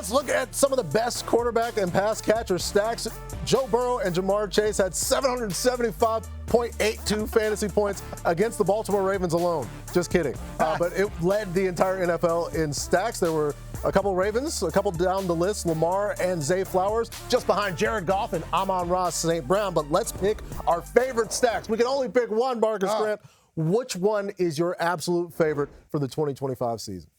Let's look at some of the best quarterback and pass catcher stacks. Joe Burrow and Ja'Marr Chase had 775.82 fantasy points against the Baltimore Ravens alone. Just kidding. But it led the entire NFL in stacks. There were a couple Ravens, a couple down the list, Lamar and Zay Flowers, just behind Jared Goff and Amon-Ra St. Brown. But let's pick our favorite stacks. We can only pick one, Marcus Grant. Which one is your absolute favorite for the 2025 season?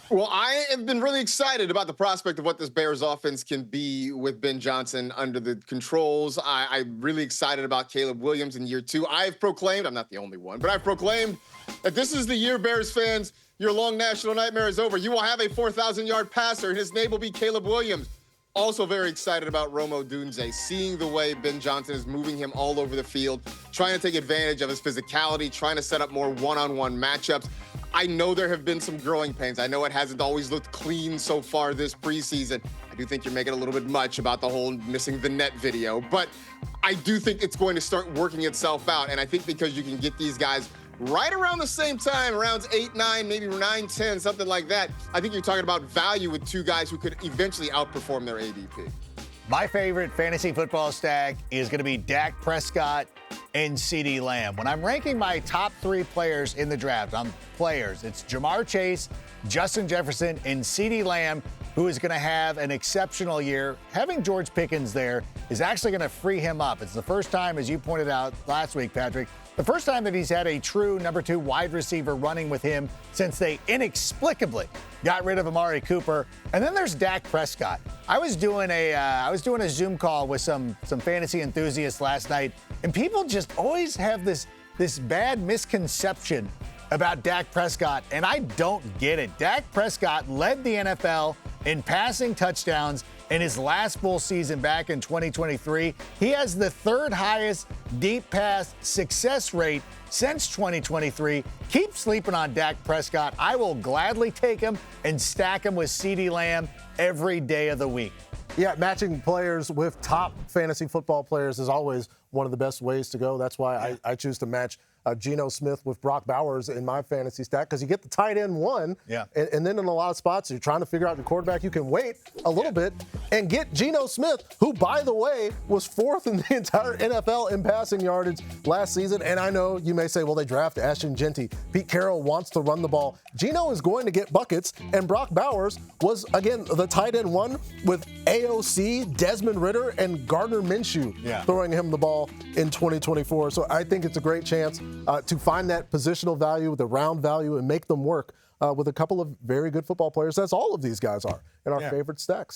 Well, I have been really excited about the prospect of what this Bears offense can be with Ben Johnson under the controls. I'm really excited about Caleb Williams in year 2. I've proclaimed, I'm not the only one, but I've proclaimed that this is the year, Bears fans, your long national nightmare is over. You will have a 4,000-yard passer, and his name will be Caleb Williams. Also very excited about Rome Odunze, seeing the way Ben Johnson is moving him all over the field, trying to take advantage of his physicality, trying to set up more one-on-one matchups. I know there have been some growing pains. I know it hasn't always looked clean so far this preseason. I do think you're making a little bit much about the whole missing the net video, but I do think it's going to start working itself out. And I think because you can get these guys right around the same time, rounds 8, 9, maybe 9, 10, something like that, I think you're talking about value with two guys who could eventually outperform their ADP. My favorite fantasy football stack is going to be Dak Prescott and CeeDee Lamb. When I'm ranking my top 3 players in the draft, it's Ja'Marr Chase, Justin Jefferson, and CeeDee Lamb, who is going to have an exceptional year. Having George Pickens there is actually going to free him up. It's the first time, as you pointed out last week, Patrick, the first time that he's had a true number 2 wide receiver running with him since they inexplicably got rid of Amari Cooper. And then there's Dak Prescott. I was doing a Zoom call with some fantasy enthusiasts last night, and people just always have this bad misconception about Dak Prescott, and I don't get it. Dak Prescott led the NFL in passing touchdowns in his last full season back in 2023. He has the 3rd highest deep pass success rate since 2023. Keep sleeping on Dak Prescott. I will gladly take him and stack him with CeeDee Lamb every day of the week. Yeah, matching players with top fantasy football players is always one of the best ways to go. That's why I choose to match Geno Smith with Brock Bowers in my fantasy stack, because you get the tight end one, and then in a lot of spots you're trying to figure out your quarterback. You can wait a little bit and get Geno Smith, who, by the way, was 4th in the entire NFL in passing yardage last season. And I know you may say, well, they drafted Ashton Genty. Pete Carroll wants to run the ball. Geno is going to get buckets, and Brock Bowers was, again, the tight end one with AOC, Desmond Ridder, and Gardner Minshew throwing him the ball in 2024. So I think it's a great chance to find that positional value, the round value, and make them work with a couple of very good football players, as all of these guys are in our favorite stacks.